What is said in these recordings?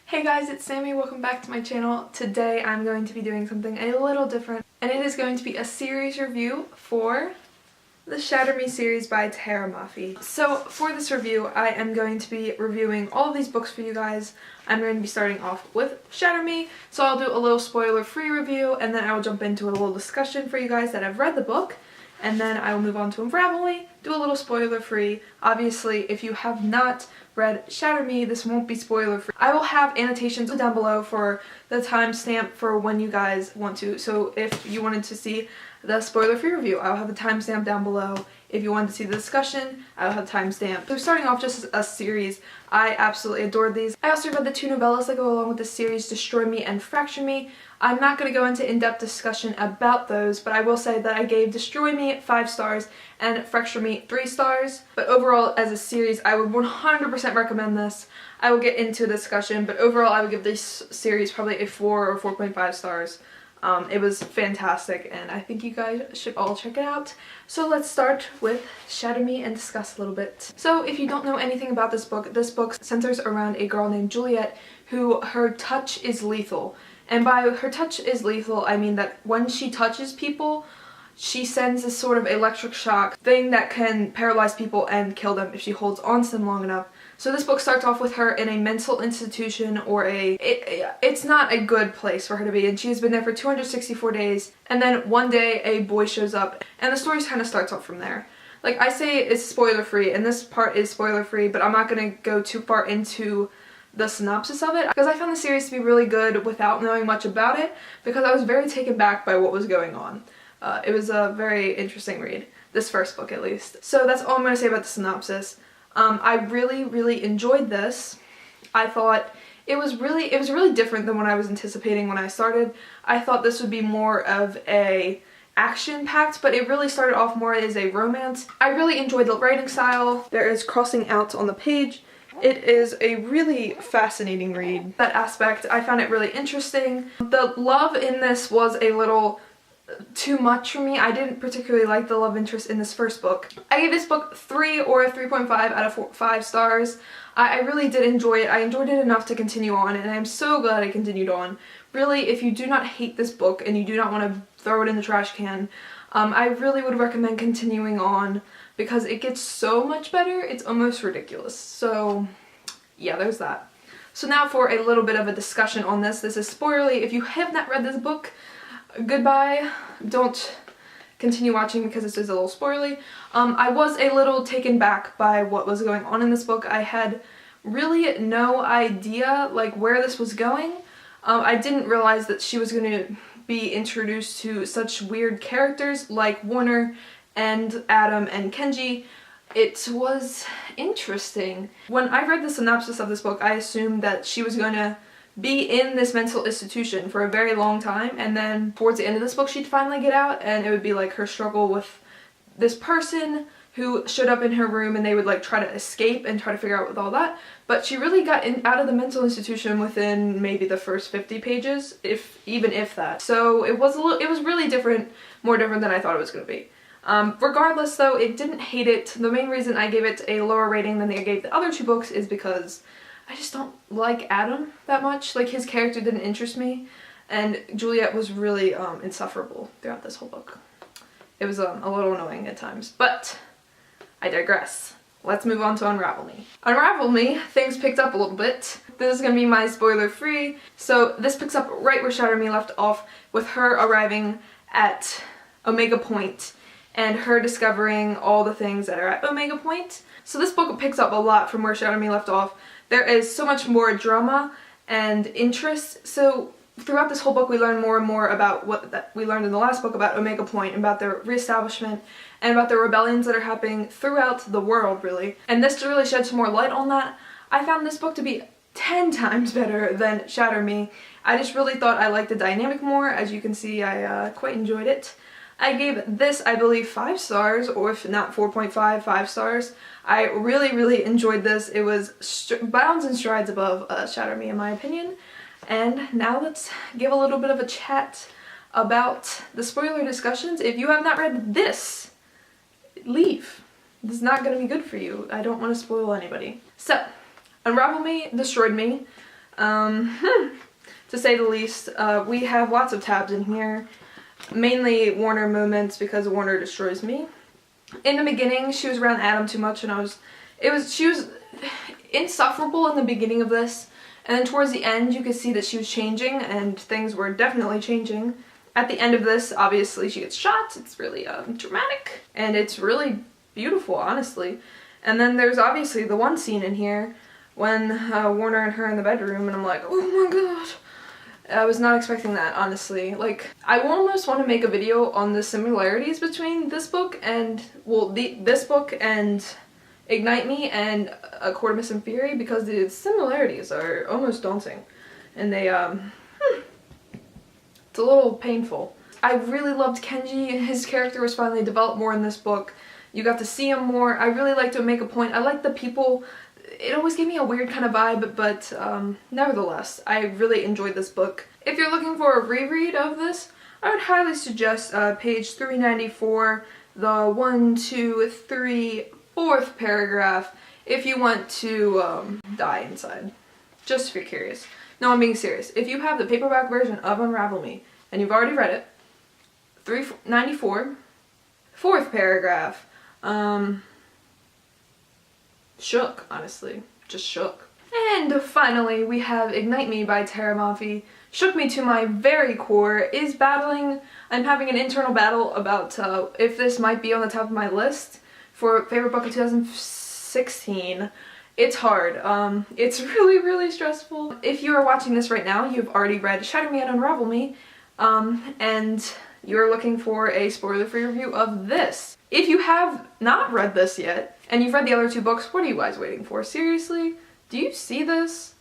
Hey guys, it's Sammy. Welcome back to my channel. Today I'm going to be doing something a little different, and it is going to be a series review for the Shatter Me series by Tara Mafi. So for this review, I am going to be reviewing all of these books for you guys. I'm going to be starting off with Shatter Me, so I'll do a little spoiler-free review, and then I will jump into a little discussion for you guys that have read the book, and then I will move on to Unravel Me, do a little spoiler-free. Obviously, if you have not read Shatter Me, this won't be spoiler-free. I will have annotations down below for the timestamp for when you guys want to. So if you wanted to see the spoiler-free review, I'll have the timestamp down below. If you wanted to see the discussion, I'll have the timestamp. So starting off just as a series, I absolutely adored these. I also read the two novellas that go along with the series, Destroy Me and Fracture Me. I'm not going to go into in-depth discussion about those, but I will say that I gave Destroy Me 5 stars and Fracture Me 3 stars. But overall, as a series, I would 100% recommend this. I will get into a discussion, but overall I would give this series probably a 4 or 4.5 stars. It was fantastic, and I think you guys should all check it out. So let's start with Shatter Me and discuss a little bit. So if you don't know anything about this book centers around a girl named Juliet who her touch is lethal. And by her touch is lethal, I mean that when she touches people, she sends this sort of electric shock thing that can paralyze people and kill them if she holds on to them long enough. So this book starts off with her in a mental institution, or it's not a good place for her to be, and she has been there for 264 days, and then one day a boy shows up, and the story kind of starts off from there. Like I say, it's spoiler-free, and this part is spoiler-free, but I'm not going to go too far into the synopsis of it, because I found the series to be really good without knowing much about it, because I was very taken back by what was going on. It was a very interesting read, this first book at least. So that's all I'm going to say about the synopsis. I really enjoyed this. I thought it was really different than what I was anticipating when I started. I thought this would be more of a action-packed, but it really started off more as a romance. I really enjoyed the writing style. There is crossing out on the page. It is a really fascinating read. That aspect, I found it really interesting. The love in this was a little too much for me. I didn't particularly like the love interest in this first book. I gave this book 3 or 3.5 out of 5 stars. I really did enjoy it. I enjoyed it enough to continue on, and I'm so glad I continued on. Really, if you do not hate this book and you do not want to throw it in the trash can, I really would recommend continuing on, because it gets so much better, it's almost ridiculous. So yeah, there's that. So now for a little bit of a discussion on this. This is spoilerly. If you have not read this book, goodbye. Don't continue watching because this is a little spoilerly. I was a little taken back by what was going on in this book. I had really no idea like where this was going. I didn't realize that she was going to be introduced to such weird characters like Warner and Adam and Kenji. It was interesting. When I read the synopsis of this book, I assumed that she was going to be in this mental institution for a very long time, and then towards the end of this book she'd finally get out, and it would be like her struggle with this person who showed up in her room, and they would like try to escape and try to figure out with all that. But she really got out of the mental institution within maybe the first 50 pages, even if that. So it was really different, more different than I thought it was going to be. Regardless though, it didn't hate it. The main reason I gave it a lower rating than I gave the other two books is because I just don't like Adam that much. Like, his character didn't interest me, and Juliet was really insufferable throughout this whole book. It was a little annoying at times, but I digress. Let's move on to Unravel Me. Unravel Me, things picked up a little bit. This is going to be my spoiler-free. So this picks up right where Shatter Me left off, with her arriving at Omega Point and her discovering all the things that are at Omega Point. So this book picks up a lot from where Shatter Me left off. There is so much more drama and interest. So throughout this whole book we learn more and more about what we learned in the last book about Omega Point, about their reestablishment, and about the rebellions that are happening throughout the world, really. And this really sheds some more light on that. I found this book to be 10 times better than Shatter Me. I just really thought I liked the dynamic more. As you can see, I quite enjoyed it. I gave this, I believe, 5 stars, or if not 4.5, 5 stars. I really enjoyed this. It was bounds and strides above Shatter Me in my opinion. And now let's give a little bit of a chat about the spoiler discussions. If you have not read this, leave. This is not going to be good for you. I don't want to spoil anybody. So, Unravel Me destroyed me. to say the least. We have lots of tabs in here, mainly Warner moments because Warner destroys me. In the beginning, she was around Adam too much, and she was insufferable in the beginning of this, and then towards the end you could see that she was changing, and things were definitely changing. At the end of this, obviously she gets shot. It's really dramatic, and it's really beautiful, honestly. And then there's obviously the one scene in here when Warner and her in the bedroom, and I'm like, oh my god. I was not expecting that, honestly. Like, I almost want to make a video on the similarities between this book and, well, this book and Ignite Me and A Court of Mist and Fury, because the similarities are almost daunting. And they, it's a little painful. I really loved Kenji. His character was finally developed more in this book. You got to see him more. I really like to make a point. I like the people. It always gave me a weird kind of vibe, but nevertheless, I really enjoyed this book. If you're looking for a reread of this, I would highly suggest page 394, the 1, 2, 3, 4th paragraph, if you want to die inside. Just if you're curious. No, I'm being serious. If you have the paperback version of Unravel Me, and you've already read it, 394, 4th paragraph, shook, honestly. Just shook. And finally, we have Ignite Me by Tara Mafi. Shook me to my very core. Is battling, I'm having an internal battle about if this might be on the top of my list for favorite book of 2016. It's hard. It's really, really stressful. If you are watching this right now, you've already read Shatter Me and Unravel Me, and you're looking for a spoiler-free review of this. If you have not read this yet, and you've read the other 2 books, what are you guys waiting for? Seriously? Do you see this?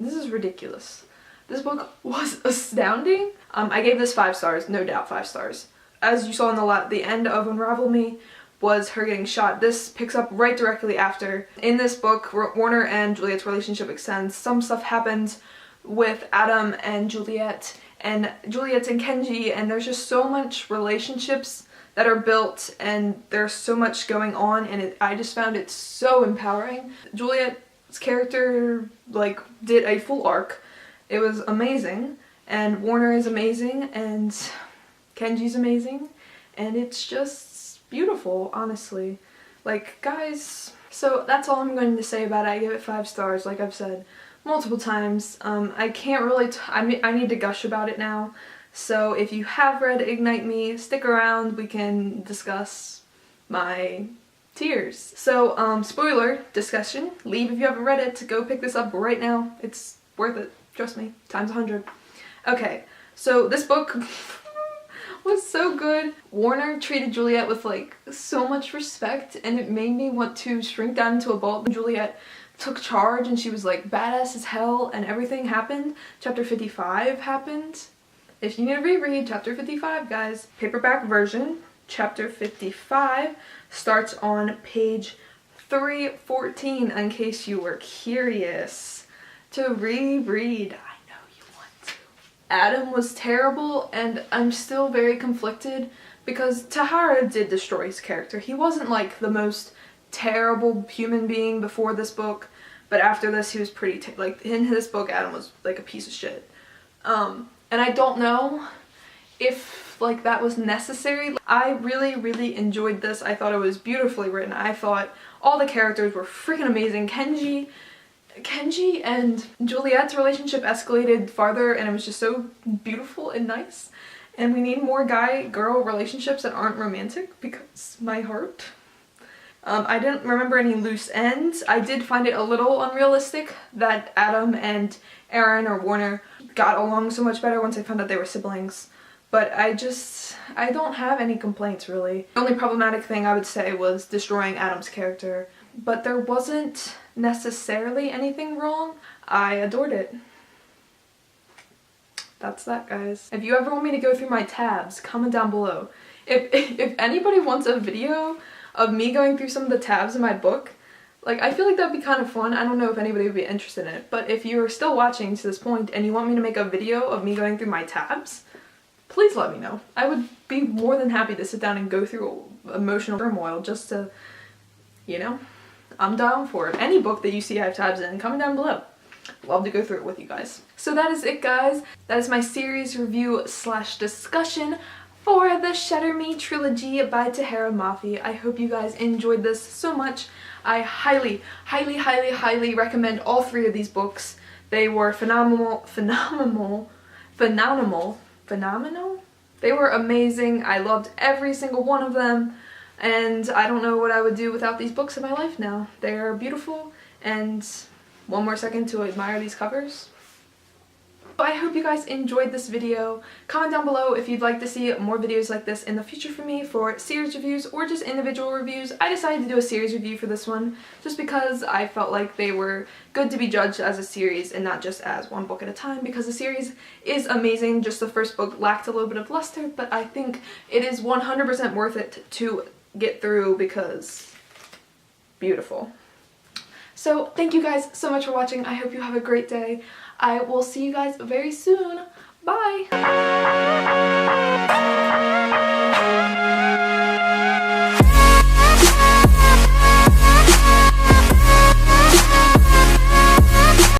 This is ridiculous. This book was astounding. I gave this 5 stars, no doubt 5 stars. As you saw in the end of Unravel Me was her getting shot. This picks up right directly after. In this book, Warner and Juliet's relationship extends. Some stuff happens with Adam and Juliet and Kenji, and there's just so much relationships that are built, and there's so much going on, and I just found it so empowering. Juliet's character, like, did a full arc. It was amazing, and Warner is amazing, and Kenji's amazing, and it's just beautiful, honestly. Like, guys, so that's all I'm going to say about it. I give it 5 stars, like I've said multiple times. I can't really, I need to gush about it now. So if you have read Ignite Me, stick around, we can discuss my tears. So, spoiler discussion, leave if you haven't read it, go pick this up right now. It's worth it, trust me, times 100. Okay, so this book was so good. Warner treated Juliet with, like, so much respect, and it made me want to shrink down into a ball. Juliet took charge, and she was, like, badass as hell, and everything happened. Chapter 55 happened. If you need to reread chapter 55, guys, paperback version, chapter 55 starts on page 314, in case you were curious to reread. I know you want to. Adam was terrible, and I'm still very conflicted because Tahara did destroy his character. He wasn't, like, the most terrible human being before this book, but after this he was pretty, like, in this book Adam was, like, a piece of shit. And I don't know if, like, that was necessary. I really, really enjoyed this. I thought it was beautifully written. I thought all the characters were freaking amazing. Kenji and Juliet's relationship escalated farther, and it was just so beautiful and nice. And we need more guy-girl relationships that aren't romantic, because my heart. I didn't remember any loose ends. I did find it a little unrealistic that Adam and Aaron or Warner got along so much better once I found out they were siblings. But I don't have any complaints, really. The only problematic thing I would say was destroying Adam's character. But there wasn't necessarily anything wrong. I adored it. That's that, guys. If you ever want me to go through my tabs, comment down below. If anybody wants a video of me going through some of the tabs in my book, like, I feel like that'd be kind of fun. I don't know if anybody would be interested in it, but if you're still watching to this point and you want me to make a video of me going through my tabs, please let me know. I would be more than happy to sit down and go through emotional turmoil just to, you know, I'm down for it. Any book that you see I have tabs in, comment down below. love to go through it with you guys. So that is it, guys. That is my series review slash discussion for the Shatter Me Trilogy by Tahereh Mafi. I hope you guys enjoyed this so much. I highly, highly, highly, highly recommend all three of these books. They were phenomenal. They were amazing. I loved every single one of them, and I don't know what I would do without these books in my life now. They are beautiful, and one more second to admire these covers. I hope you guys enjoyed this video. Comment down below if you'd like to see more videos like this in the future from me for series reviews or just individual reviews. I decided to do a series review for this one just because I felt like they were good to be judged as a series and not just as one book at a time, because the series is amazing. Just the first book lacked a little bit of luster, but I think it is 100% worth it to get through because beautiful. So thank you guys so much for watching. I hope you have a great day. I will see you guys very soon. Bye!